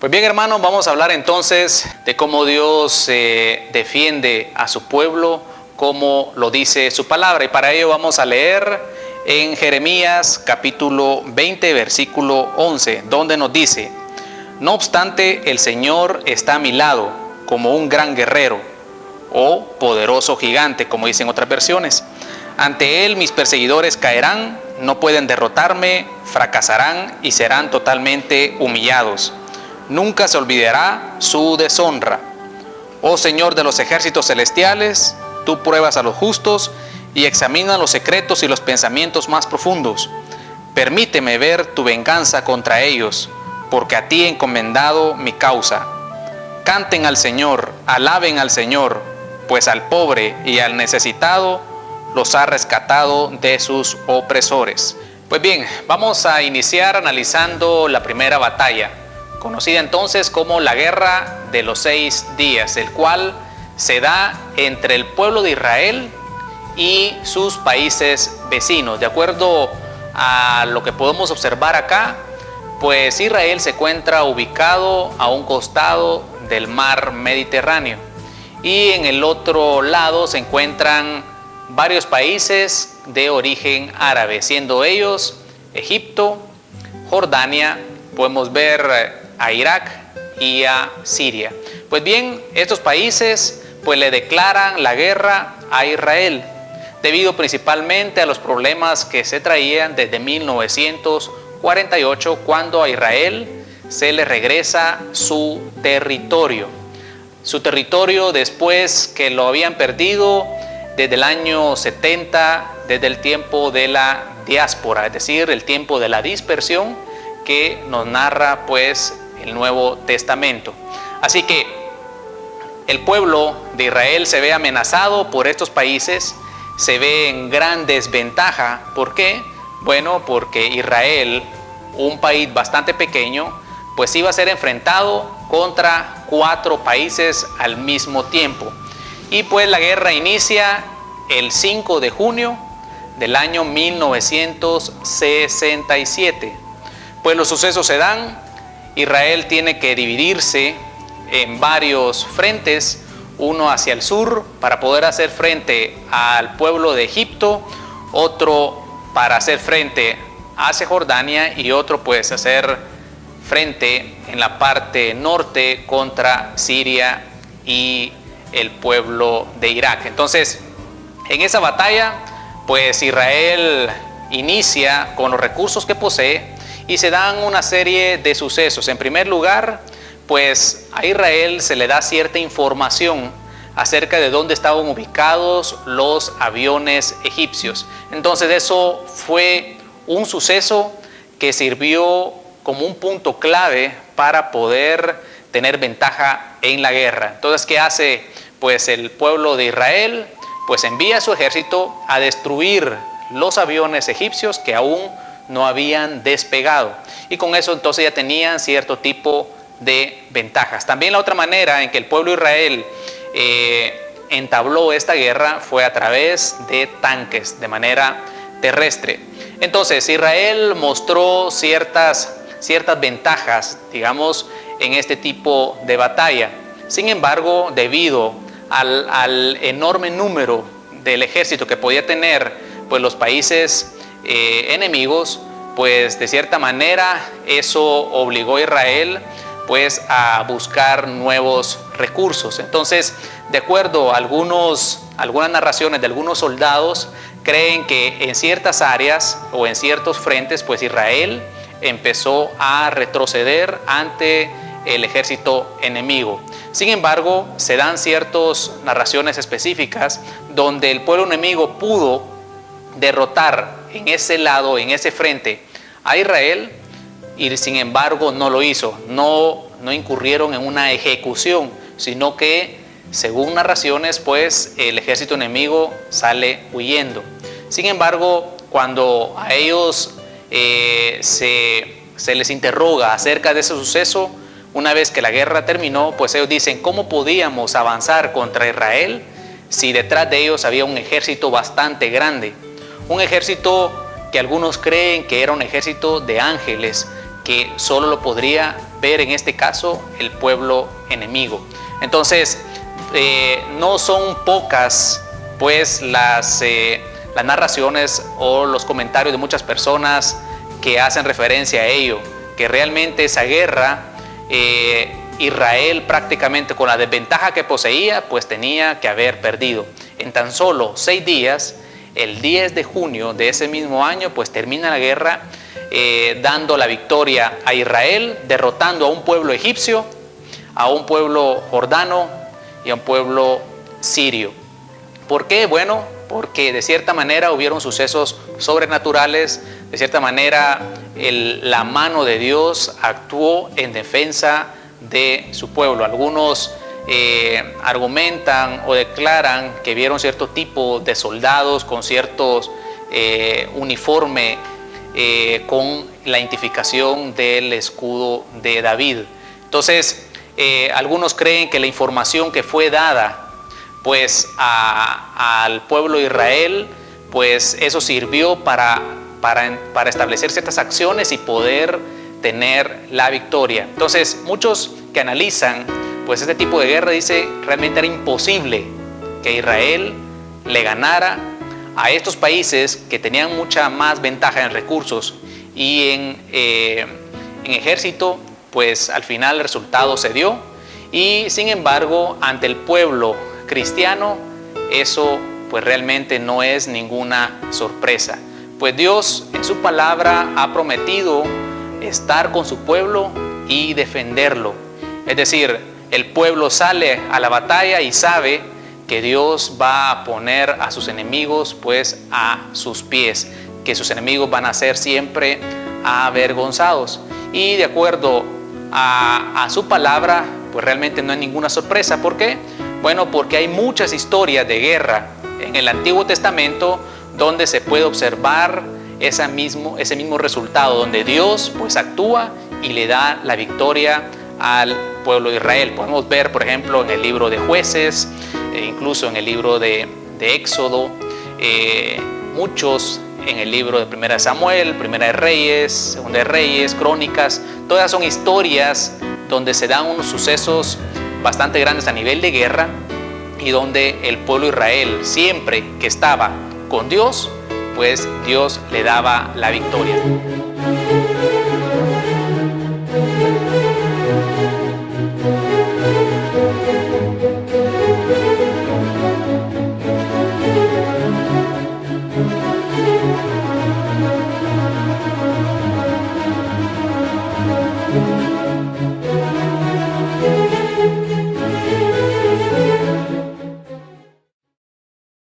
Pues bien, hermanos, vamos a hablar entonces de cómo Dios defiende a su pueblo, como lo dice su palabra. Y para ello vamos a leer en Jeremías capítulo 20, versículo 11, donde nos dice: no obstante, el Señor está a mi lado como un gran guerrero o poderoso gigante, como dicen otras versiones. Ante Él mis perseguidores caerán, no pueden derrotarme, fracasarán y serán totalmente humillados. Nunca se olvidará su deshonra. Oh Señor de los ejércitos celestiales, tú pruebas a los justos y examinas los secretos y los pensamientos más profundos. Permíteme ver tu venganza contra ellos, porque a ti he encomendado mi causa. Canten al Señor, alaben al Señor, pues al pobre y al necesitado los ha rescatado de sus opresores. Pues bien, vamos a iniciar analizando la primera batalla, conocida entonces como la Guerra de los 6 días, el cual se da entre el pueblo de Israel y sus países vecinos. De acuerdo a lo que podemos observar acá, pues Israel se encuentra ubicado a un costado del mar Mediterráneo y en el otro lado se encuentran varios países de origen árabe, siendo ellos Egipto, Jordania, podemos ver a Irak y a Siria. Pues bien, estos países pues le declaran la guerra a Israel, debido principalmente a los problemas que se traían desde 1948, cuando a Israel se le regresa su territorio. Su territorio después que lo habían perdido desde el año 70, desde el tiempo de la diáspora, es decir, el tiempo de la dispersión que nos narra pues el Nuevo Testamento. Así que el pueblo de Israel se ve amenazado por estos países, se ve en gran desventaja. ¿Por qué? Bueno, porque Israel, un país bastante pequeño, pues iba a ser enfrentado contra 4 países al mismo tiempo. Y pues la guerra inicia el 5 de junio del año 1967. Pues los sucesos se dan. Israel tiene que dividirse en varios frentes, uno hacia el sur para poder hacer frente al pueblo de Egipto, otro para hacer frente hacia Jordania y otro pues hacer frente en la parte norte contra Siria y el pueblo de Irak. Entonces, en esa batalla, pues Israel inicia con los recursos que posee y se dan una serie de sucesos. En primer lugar, pues a Israel se le da cierta información acerca de dónde estaban ubicados los aviones egipcios. Entonces eso fue un suceso que sirvió como un punto clave para poder tener ventaja en la guerra. Entonces, ¿qué hace pues el pueblo de Israel? Pues envía a su ejército a destruir los aviones egipcios que aún no habían despegado, y con eso entonces ya tenían cierto tipo de ventajas. También la otra manera en que el pueblo de Israel entabló esta guerra fue a través de tanques, de manera terrestre. Entonces Israel mostró ciertas ventajas, digamos, en este tipo de batalla. Sin embargo, debido al enorme número del ejército que podía tener pues los países enemigos, pues de cierta manera eso obligó a Israel pues a buscar nuevos recursos. Entonces, de acuerdo a algunas narraciones de algunos soldados, creen que en ciertas áreas o en ciertos frentes pues Israel empezó a retroceder ante el ejército enemigo. Sin embargo, se dan ciertas narraciones específicas donde el pueblo enemigo pudo derrotar en ese lado, en ese frente, a Israel, y sin embargo no lo hizo. No incurrieron en una ejecución, sino que según narraciones, pues el ejército enemigo sale huyendo. Sin embargo, cuando a ellos se les interroga acerca de ese suceso, una vez que la guerra terminó, pues ellos dicen: ¿cómo podíamos avanzar contra Israel si detrás de ellos había un ejército bastante grande? Un ejército que algunos creen que era un ejército de ángeles, que solo lo podría ver en este caso el pueblo enemigo. Entonces, no son pocas pues las narraciones o los comentarios de muchas personas que hacen referencia a ello, que realmente esa guerra, Israel prácticamente con la desventaja que poseía, pues tenía que haber perdido. En tan solo 6 días, el 10 de junio de ese mismo año, pues termina la guerra, dando la victoria a Israel, derrotando a un pueblo egipcio, a un pueblo jordano y a un pueblo sirio. ¿Por qué? Bueno, porque de cierta manera hubieron sucesos sobrenaturales, de cierta manera la mano de Dios actuó en defensa de su pueblo. Algunos argumentan o declaran que vieron cierto tipo de soldados con ciertos uniforme con la identificación del escudo de David. Entonces, algunos creen que la información que fue dada pues al pueblo de Israel, pues eso sirvió para establecer ciertas acciones y poder tener la victoria. Entonces, muchos que analizan pues este tipo de guerra dicen realmente era imposible que Israel le ganara a estos países que tenían mucha más ventaja en recursos y en ejército. Pues al final el resultado se dio, y sin embargo ante el pueblo cristiano eso pues realmente no es ninguna sorpresa, pues Dios en su palabra ha prometido estar con su pueblo y defenderlo. Es decir, el pueblo sale a la batalla y sabe que Dios va a poner a sus enemigos pues a sus pies, que sus enemigos van a ser siempre avergonzados, y de acuerdo a su palabra pues realmente no hay ninguna sorpresa. ¿Por qué? Bueno, porque hay muchas historias de guerra en el Antiguo Testamento donde se puede observar ese mismo resultado, donde Dios pues actúa y le da la victoria al pueblo de Israel. Podemos ver, por ejemplo, en el libro de Jueces, incluso en el libro de Éxodo, muchos en el libro de Primera de Samuel, Primera de Reyes, Segunda de Reyes, Crónicas. Todas son historias donde se dan unos sucesos bastante grandes a nivel de guerra, y donde el pueblo de Israel, siempre que estaba con Dios, pues Dios le daba la victoria.